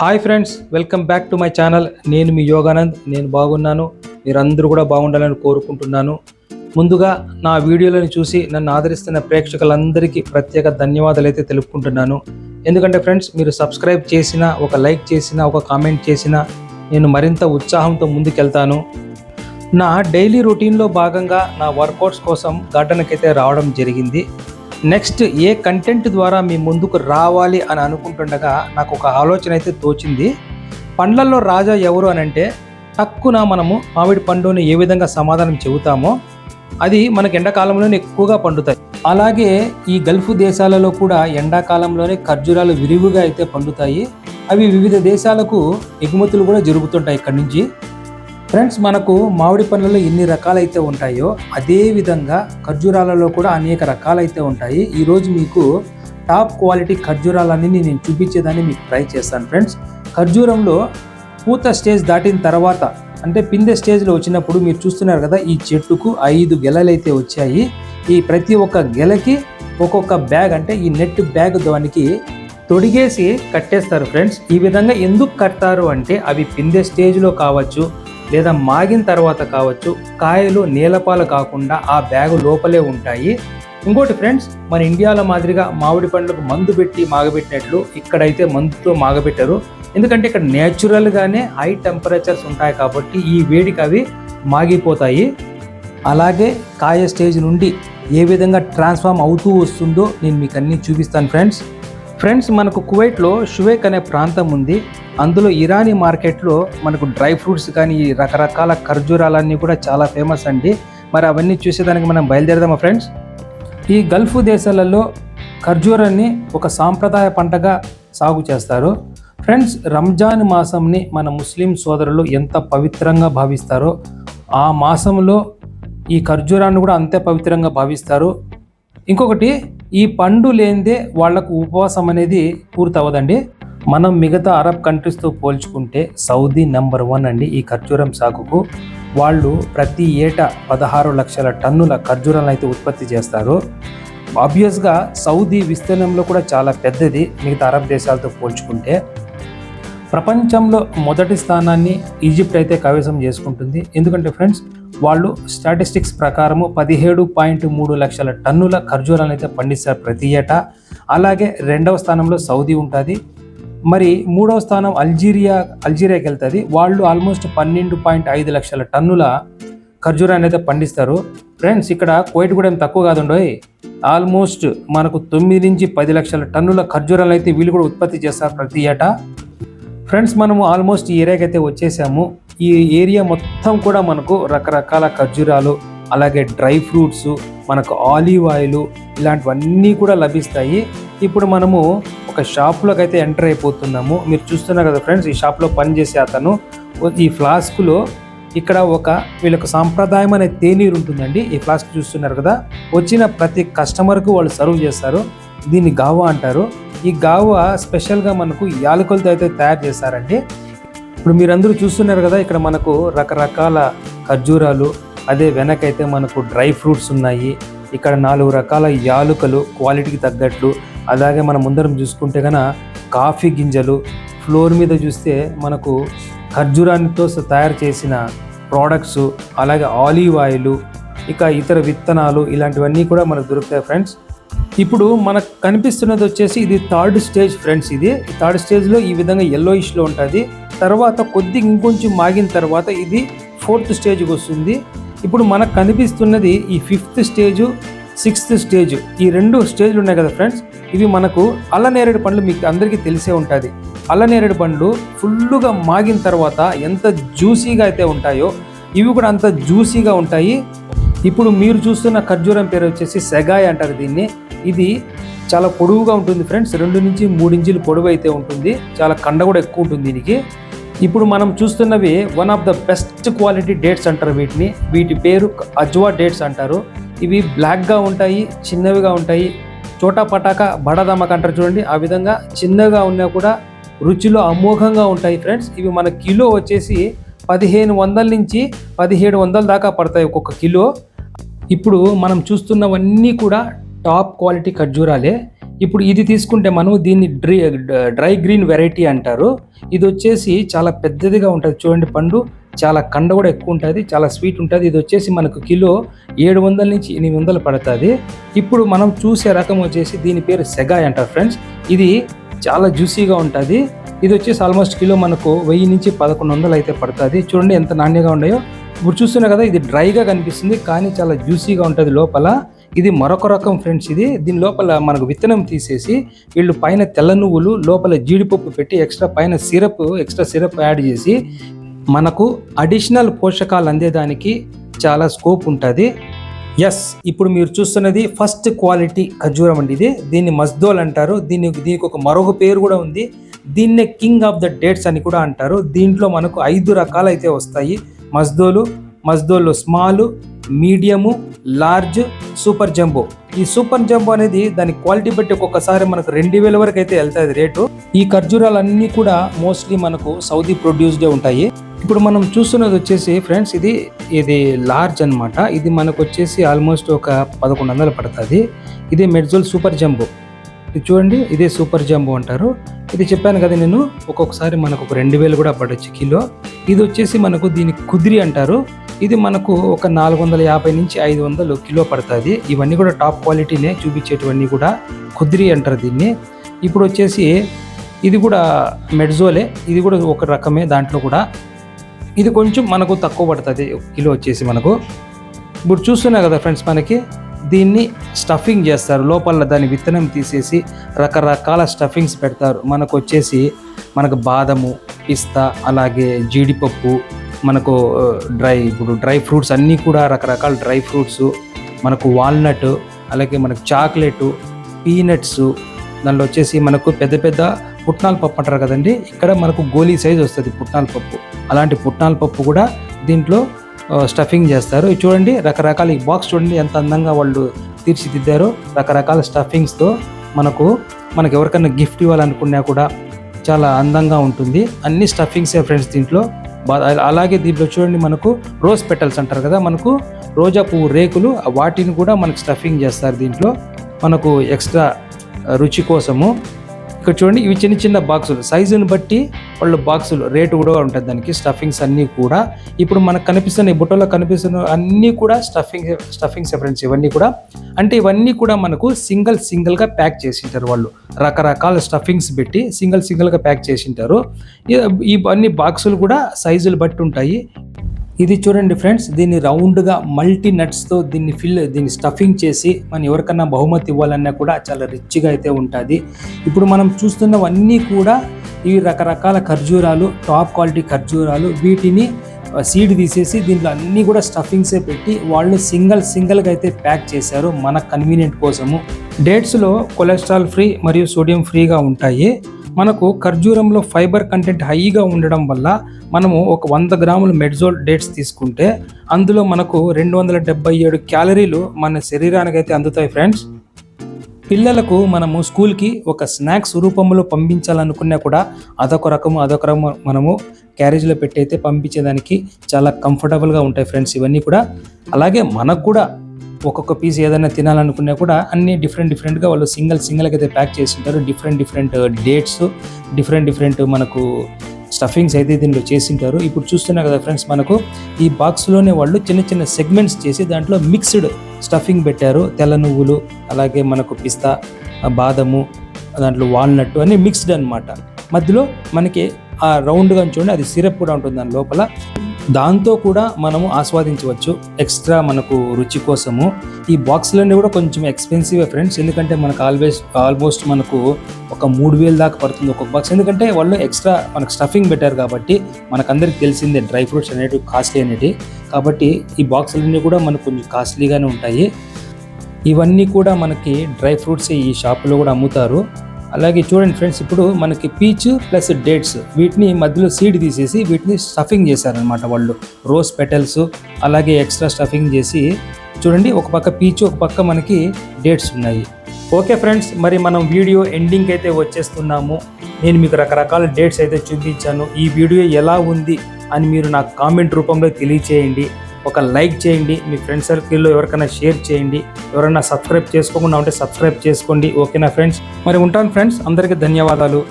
Hi friends, welcome back to my channel. నేను మీ యోగానంద్. నేను బాగున్నాను, మీరందరూ కూడా బాగుండాలని కోరుకుంటున్నాను. ముందుగా నా వీడియోలను చూసి నన్ను ఆదరిస్తున్న ప్రేక్షకులందరికీ ప్రత్యేక ధన్యవాదాలు అయితే తెలుపుకుంటున్నాను. ఎందుకంటే ఫ్రెండ్స్, మీరు సబ్స్క్రైబ్ చేసినా, ఒక లైక్ చేసినా, ఒక కామెంట్ చేసినా నేను మరింత ఉత్సాహంతో ముందుకెళ్తాను. నా డైలీ రొటీన్లో భాగంగా నా వర్కౌట్స్ కోసం గార్డెన్కి అయితే రావడం జరిగింది. నెక్స్ట్ ఏ కంటెంట్ ద్వారా మీ ముందుకు రావాలి అని అనుకుంటుండగా నాకు ఒక ఆలోచన అయితే తోచింది. పండ్లల్లో రాజా ఎవరు అని అంటే, టక్కున మనము మామిడి పండుని ఏ విధంగా సమాధానం చెబుతామో అది మనకు ఎండాకాలంలోనే ఎక్కువగా పండుతాయి. అలాగే ఈ గల్ఫ్ దేశాలలో కూడా ఎండాకాలంలోనే ఖర్జూరాలు విరివిగా అయితే పండుతాయి. అవి వివిధ దేశాలకు ఎగుమతులు కూడా జరుగుతుంటాయి ఇక్కడి నుంచి. ఫ్రెండ్స్, మనకు మామిడి పండ్లలో ఎన్ని రకాలైతే ఉంటాయో అదే విధంగా ఖర్జూరాలలో కూడా అనేక రకాలైతే ఉంటాయి. ఈరోజు మీకు టాప్ క్వాలిటీ ఖర్జూరాలన్నీ నేను చూపించేదాన్ని మీకు ట్రై చేస్తాను. ఫ్రెండ్స్, ఖర్జూరంలో పూత స్టేజ్ దాటిన తర్వాత అంటే పిందె స్టేజ్లో వచ్చినప్పుడు మీరు చూస్తున్నారు కదా, ఈ చెట్టుకు 5 గెలలు అయితే వచ్చాయి. ఈ ప్రతి ఒక్క గెలకి ఒక్కొక్క బ్యాగ్ అంటే ఈ నెట్ బ్యాగ్ దానికి తొడిగేసి కట్టేస్తారు. ఫ్రెండ్స్, ఈ విధంగా ఎందుకు కట్టారు అంటే అవి పిందె స్టేజ్లో కావచ్చు లేదా మాగిన తర్వాత కావచ్చు, కాయలు నీలపాలు కాకుండా ఆ బ్యాగు లోపలే ఉంటాయి. ఇంకోటి ఫ్రెండ్స్, మన ఇండియాలో మాదిరిగా మామిడి పండ్లకు మందు పెట్టి మాగబెట్టినట్లు ఇక్కడైతే మందుతో మాగబెట్టరు. ఎందుకంటే ఇక్కడ నేచురల్గానే హై టెంపరేచర్స్ ఉంటాయి కాబట్టి ఈ వేడికి అవి మాగిపోతాయి. అలాగే కాయ స్టేజ్ నుండి ఏ విధంగా ట్రాన్స్ఫార్మ్ అవుతూ వస్తుందో నేను మీకు అన్నీ చూపిస్తాను. ఫ్రెండ్స్, మనకు కువైట్లో షువేక్ అనే ప్రాంతం ఉంది. అందులో ఇరానీ మార్కెట్లో మనకు డ్రై ఫ్రూట్స్ కానీ రకరకాల ఖర్జూరాలన్నీ కూడా చాలా ఫేమస్ అండి. మరి అవన్నీ చూసేదానికి మనం బయలుదేరదామా ఫ్రెండ్స్? ఈ గల్ఫ్ దేశాలలో ఖర్జూరాన్ని ఒక సాంప్రదాయ పంటగా సాగు చేస్తారు. ఫ్రెండ్స్, రంజాన్ మాసంని మన ముస్లిం సోదరులు ఎంత పవిత్రంగా భావిస్తారో ఆ మాసంలో ఈ ఖర్జూరాన్ని కూడా అంతే పవిత్రంగా భావిస్తారు. ఇంకొకటి, ఈ పండు లేనిదే వాళ్లకు ఉపవాసం అనేది పూర్తవదండి. మనం మిగతా అరబ్ కంట్రీస్తో పోల్చుకుంటే సౌదీ నెంబర్ 1 అండి ఈ ఖర్జూరం సాగుకు. వాళ్ళు ప్రతి ఏటా 16 లక్షల టన్నుల ఖర్జూరాలను అయితే ఉత్పత్తి చేస్తారు. ఆబ్వియస్గా సౌదీ విస్తీర్ణంలో కూడా చాలా పెద్దది మిగతా అరబ్ దేశాలతో పోల్చుకుంటే. ప్రపంచంలో మొదటి స్థానాన్ని ఈజిప్ట్ అయితే కైవసం చేసుకుంటుంది. ఎందుకంటే ఫ్రెండ్స్, వాళ్ళు స్టాటిస్టిక్స్ ప్రకారము 17.3 లక్షల టన్నుల ఖర్జూరాలను అయితే పండిస్తారు ప్రతి ఏటా. అలాగే 2వ స్థానంలో సౌదీ ఉంటుంది. మరి 3వ స్థానం అల్జీరియాకి వెళ్తుంది. వాళ్ళు ఆల్మోస్ట్ 12.5 లక్షల టన్నుల ఖర్జూరాన్ని అయితే పండిస్తారు. ఫ్రెండ్స్, ఇక్కడ కువైట్ కూడా ఏం తక్కువ కాదుండోయ్. ఆల్మోస్ట్ మనకు 9 నుంచి 10 లక్షల టన్నుల ఖర్జూరాలను అయితే వీళ్ళు కూడా ఉత్పత్తి చేస్తారు ప్రతి ఏటా. ఫ్రెండ్స్, మనము ఆల్మోస్ట్ ఈ ఏరియాకి అయితే వచ్చేసాము. ఈ ఏరియా మొత్తం కూడా మనకు రకరకాల ఖర్జూరాలు, అలాగే డ్రై ఫ్రూట్స్, మనకు ఆలివ్ ఆయిల్ ఇలాంటివన్నీ కూడా లభిస్తాయి. ఇప్పుడు మనము ఒక షాప్లోకి అయితే ఎంటర్ అయిపోతున్నాము. మీరు చూస్తున్నారు కదా ఫ్రెండ్స్, ఈ షాప్లో పనిచేసే అతను ఈ ఫ్లాస్క్లో ఇక్కడ వీళ్ళకి సాంప్రదాయం అనే తేనీరు ఉంటుందండి. ఈ ఫ్లాస్క్ చూస్తున్నారు కదా, వచ్చిన ప్రతి కస్టమర్కు వాళ్ళు సర్వ్ చేస్తారు. దీన్ని గావా అంటారు. ఈ గావా స్పెషల్గా మనకు యాలకులతో అయితే తయారు చేస్తారండి. ఇప్పుడు మీరందరూ చూస్తున్నారు కదా, ఇక్కడ మనకు రకరకాల ఖర్జూరాలు, అదే వెనకైతే మనకు డ్రై ఫ్రూట్స్ ఉన్నాయి. ఇక్కడ 4 రకాల యాలుకలు క్వాలిటీకి తగ్గట్లు. అలాగే మనం ముందరం చూసుకుంటే కనుక కాఫీ గింజలు, ఫ్లోర్ మీద చూస్తే మనకు ఖర్జూరానితో తయారు చేసిన ప్రోడక్ట్స్, అలాగే ఆలివ్ ఆయిల్, ఇక ఇతర విత్తనాలు ఇలాంటివన్నీ కూడా మనకు దొరుకుతాయి. ఫ్రెండ్స్, ఇప్పుడు మనకు కనిపిస్తున్నది వచ్చేసి ఇది 3rd స్టేజ్. ఫ్రెండ్స్, ఇది 3rd స్టేజ్లో ఈ విధంగా yellowish-లో ఉంటుంది. తర్వాత కొద్దిగా ఇంకొంచెం మాగిన తర్వాత ఇది 4th స్టేజ్కి వస్తుంది. ఇప్పుడు మనకు కనిపిస్తున్నది ఈ 5th స్టేజ్, 6th స్టేజ్. ఈ 2 స్టేజ్లు ఉన్నాయి కదా ఫ్రెండ్స్, ఇవి మనకు అల్లనేరేడు పండ్లు మీకు అందరికీ తెలిసే ఉంటుంది. అల్లనేరేడు పండ్లు ఫుల్లుగా మాగిన తర్వాత ఎంత జ్యూసీగా అయితే ఉంటాయో ఇవి కూడా అంత జ్యూసీగా ఉంటాయి. ఇప్పుడు మీరు చూస్తున్న ఖర్జూరం పేరు వచ్చేసి సెగాయ్ అంటారు దీన్ని. ఇది చాలా పొడవుగా ఉంటుంది ఫ్రెండ్స్, 2 నుంచి 3 ఇంచులు పొడవు అయితే ఉంటుంది. చాలా కండ కూడా ఎక్కువ ఉంటుంది దీనికి. ఇప్పుడు మనం చూస్తున్నవి one of the best quality dates అంటారు వీటిని. వీటి పేరు అజ్వా డేట్స్ అంటారు. ఇవి బ్లాక్గా ఉంటాయి, చిన్నవిగా ఉంటాయి. చోటా పటాక బడా ధమాకా అంటారు చూడండి, ఆ విధంగా చిన్నగా ఉన్నా కూడా రుచిలో అమోఘంగా ఉంటాయి. ఫ్రెండ్స్, ఇవి మన కిలో వచ్చేసి 1500 నుంచి 1700 దాకా పడతాయి ఒక్కొక్క కిలో. ఇప్పుడు మనం చూస్తున్నవన్నీ కూడా టాప్ క్వాలిటీ ఖర్జూరాలే. ఇప్పుడు ఇది తీసుకుంటే మనం దీన్ని డ్రై గ్రీన్ వెరైటీ అంటారు. ఇది వచ్చేసి చాలా పెద్దదిగా ఉంటుంది చూడండి, పండు చాలా కండ కూడా ఎక్కువ ఉంటుంది, చాలా స్వీట్ ఉంటుంది. ఇది వచ్చేసి మనకు కిలో 700 నుంచి 800 పడుతుంది. ఇప్పుడు మనం చూసే రకం వచ్చేసి దీని పేరు సెగాయ్ అంటారు ఫ్రెండ్స్. ఇది చాలా జ్యూసీగా ఉంటుంది. ఇది వచ్చేసి ఆల్మోస్ట్ కిలో మనకు 1000 నుంచి 1100 అయితే పడుతుంది. చూడండి ఎంత నాణ్యంగా ఉన్నాయో. ఇప్పుడు చూస్తున్నా కదా, ఇది డ్రైగా కనిపిస్తుంది కానీ చాలా జ్యూసీగా ఉంటుంది లోపల. ఇది మరొక రకం ఫ్రెండ్స్. దీని లోపల మనకు విత్తనం తీసేసి వీళ్ళు పైన తెల్ల నువ్వులు లోపల జీడిపప్పు పెట్టి ఎక్స్ట్రా సిరప్ యాడ్ చేసి మనకు అడిషనల్ పోషకాలు అందేదానికి చాలా స్కోప్ ఉంటుంది. ఎస్, ఇప్పుడు మీరు చూస్తున్నది ఫస్ట్ క్వాలిటీ ఖర్జూరం అండి. దీన్ని మస్దోల్ అంటారు. దీనికి ఒక మరొక పేరు కూడా ఉంది. దీన్నే కింగ్ ఆఫ్ ద డేట్స్ అని కూడా అంటారు. దీంట్లో మనకు 5 రకాలు అయితే వస్తాయి. మస్దోలు small, medium, large, super jumbo. ఈ సూపర్ జంబో అనేది దాని క్వాలిటీ బట్టి ఒక్కొక్కసారి మనకు 2000 వరకు అయితే వెళ్తుంది రేటు. ఈ ఖర్జూరాలన్నీ కూడా మోస్ట్లీ మనకు సౌదీ ప్రొడ్యూస్డే ఉంటాయి. ఇప్పుడు మనం చూస్తున్నది వచ్చేసి ఫ్రెండ్స్, ఇది లార్జ్ అనమాట. ఇది మనకు వచ్చేసి ఆల్మోస్ట్ ఒక 1100 పడుతుంది. ఇదే మెడ్జోల్ సూపర్ జంబో. ఇది చూడండి, ఇదే సూపర్ జంబో అంటారు. ఇది చెప్పాను కదా నేను, ఒక్కొక్కసారి మనకు ఒక 2000 కూడా పడవచ్చు కిలో. ఇది వచ్చేసి మనకు దీన్ని కుదిరి అంటారు. ఇది మనకు ఒక 450 నుంచి 500 కిలో పడుతుంది. ఇవన్నీ కూడా టాప్ క్వాలిటీనే చూపించేటివన్నీ కూడా కుదిరి అంటారు దీన్ని. ఇప్పుడు వచ్చేసి ఇది కూడా మెడ్జోలే, ఇది కూడా ఒక రకమే. దాంట్లో కూడా ఇది కొంచెం మనకు తక్కువ పడుతుంది కిలో వచ్చేసి మనకు. ఇప్పుడు చూస్తున్నా కదా ఫ్రెండ్స్, మనకి దీన్ని స్టఫింగ్ చేస్తారు. లోపల దాని విత్తనం తీసేసి రకరకాల స్టఫింగ్స్ పెడతారు. మనకు బాదము, పిస్తా, అలాగే జీడిపప్పు, మనకు డ్రై ఫ్రూట్స్ అన్నీ కూడా రకరకాల డ్రై ఫ్రూట్స్, మనకు వాల్నట్, అలాగే మనకు చాక్లెట్, పీనట్స్. దానిలో వచ్చేసి మనకు పెద్ద పుట్నాల పప్పు అంటారు కదండి, ఇక్కడ మనకు గోలీ సైజ్ వస్తుంది పుట్నాల పప్పు. అలాంటి పుట్నాల పప్పు కూడా దీంట్లో స్టఫింగ్ చేస్తారు. చూడండి రకరకాల ఈ బాక్స్ చూడండి ఎంత అందంగా వాళ్ళు తీర్చిదిద్దారో. రకరకాల స్టఫింగ్స్తో మనకు ఎవరికైనా గిఫ్ట్ ఇవ్వాలనుకున్నా కూడా చాలా అందంగా ఉంటుంది. అన్ని స్టఫింగ్సే ఫ్రెండ్స్ దీంట్లో. అలాగే దీంట్లో చూడండి మనకు రోజ్ పెటల్స్ అంటారు కదా, మనకు రోజా పువ్వు రేకులు, వాటిని కూడా మనకు స్టఫింగ్ చేస్తారు దీంట్లో మనకు ఎక్స్ట్రా రుచి కోసము. ఇక్కడ చూడండి, ఇవి చిన్న బాక్సులు, సైజుని బట్టి వాళ్ళు బాక్సులు రేటు కూడా ఉంటుంది దానికి. స్టఫింగ్స్ అన్నీ కూడా ఇప్పుడు మనకు కనిపిస్తున్న ఈ బుట్టలో కనిపిస్తున్న అన్నీ కూడా స్టఫింగ్స్ ఫ్రెండ్స్. ఇవన్నీ కూడా అంటే ఇవన్నీ కూడా మనకు సింగిల్గా ప్యాక్ చేసింటారు వాళ్ళు. రకరకాల స్టఫింగ్స్ పెట్టి సింగిల్గా ప్యాక్ చేసింటారు. ఇవన్నీ బాక్సులు కూడా సైజులు బట్టి ఉంటాయి. ఇది చూడండి ఫ్రెండ్స్, దీన్ని రౌండ్గా మల్టీ నట్స్తో దీన్ని స్టఫింగ్ చేసి మనం ఎవరికన్నా బహుమతి ఇవ్వాలన్నా కూడా చాలా రిచ్గా అయితే ఉంటుంది. ఇప్పుడు మనం చూస్తున్నవన్నీ కూడా ఇవి రకరకాల ఖర్జూరాలు, టాప్ క్వాలిటీ ఖర్జూరాలు. వీటిని సీడ్ తీసేసి దీంట్లో అన్నీ కూడా స్టఫింగ్సే పెట్టి వాళ్ళు సింగిల్గా అయితే ప్యాక్ చేశారు మన కన్వీనియంట్ కోసము. డేట్స్లో కొలెస్ట్రాల్ ఫ్రీ మరియు సోడియం ఫ్రీగా ఉంటాయి. మనకు ఖర్జూరంలో ఫైబర్ కంటెంట్ హైగా ఉండడం వల్ల మనము ఒక 100 గ్రాముల మెడ్జోల్ డేట్స్ తీసుకుంటే అందులో మనకు 277 క్యాలరీలు మన శరీరానికి అయితే అందుతాయి ఫ్రెండ్స్. పిల్లలకు మనము స్కూల్కి ఒక స్నాక్స్ రూపంలో పంపించాలనుకున్నా కూడా అదొక రకము మనము క్యారేజ్లో పెట్టి అయితే పంపించేదానికి చాలా కంఫర్టబుల్గా ఉంటాయి ఫ్రెండ్స్ ఇవన్నీ కూడా. అలాగే మనకు కూడా ఒక్కొక్క పీస్ ఏదైనా తినాలనుకున్నా కూడా అన్ని డిఫరెంట్గా వాళ్ళు సింగిల్గా అయితే ప్యాక్ చేసి ఉంటారు. డిఫరెంట్ డేట్స్, డిఫరెంట్ మనకు స్టఫింగ్స్ అయితే దీనిలో చేసింటారు. ఇప్పుడు చూస్తున్నా కదా ఫ్రెండ్స్, మనకు ఈ బాక్స్లోనే వాళ్ళు చిన్న సెగ్మెంట్స్ చేసి దాంట్లో మిక్స్డ్ స్టఫింగ్ పెట్టారు. తెల్ల నువ్వులు, అలాగే మనకు పిస్తా, బాదము, దాంట్లో వాల్నట్ అన్నీ మిక్స్డ్ అనమాట. మధ్యలో మనకి ఆ రౌండ్గా చూడండి, అది సిరప్ కూడా ఉంటుంది దాని లోపల. దాంతో కూడా మనము ఆస్వాదించవచ్చు ఎక్స్ట్రా మనకు రుచి కోసము. ఈ బాక్స్లన్నీ కూడా కొంచెం ఎక్స్పెన్సివ్ ఫ్రెండ్స్, ఎందుకంటే మనకు ఆల్మోస్ట్ మనకు ఒక 3000 దాకా పడుతుంది ఒక్కొక్క బాక్స్. ఎందుకంటే వాళ్ళు ఎక్స్ట్రా మనకు స్టఫింగ్ పెట్టారు కాబట్టి. మనకందరికి తెలిసిందే డ్రై ఫ్రూట్స్ అనేటివి కాస్ట్లీ అనేటివి కాబట్టి ఈ బాక్సులన్నీ కూడా మనకు కొంచెం కాస్ట్లీగానే ఉంటాయి. ఇవన్నీ కూడా మనకి డ్రై ఫ్రూట్స్ ఈ షాపులో కూడా అమ్ముతారు. అలాగే చూడండి ఫ్రెండ్స్, ఇప్పుడు మనకి పీచ్ ప్లస్ డేట్స్ వీటిని మధ్యలో సీడ్ తీసేసి వీటిని స్టఫింగ్ చేశారనమాట వాళ్ళు. రోజ్ పెటల్స్ అలాగే ఎక్స్ట్రా స్టఫింగ్ చేసి చూడండి, ఒక పక్క పీచ్ ఒక పక్క మనకి డేట్స్ ఉన్నాయి. ఓకే ఫ్రెండ్స్, మరి మనం వీడియో ఎండింగ్ అయితే వచ్చేస్తున్నాము. నేను మీకు రకరకాల డేట్స్ అయితే చూపించాను. ఈ వీడియో ఎలా ఉంది అని మీరు నాకు కామెంట్ రూపంలో తెలియచేయండి. ఒక లైక్ చేయండి, మీ ఫ్రెండ్ సర్కిల్లో ఎవరికైనా షేర్ చేయండి. ఎవరైనా సబ్స్క్రైబ్ చేసుకోకుండా ఉంటే సబ్స్క్రైబ్ చేసుకోండి. ఓకేనా ఫ్రెండ్స్? మరి ఉంటాను ఫ్రెండ్స్, అందరికీ ధన్యవాదాలు.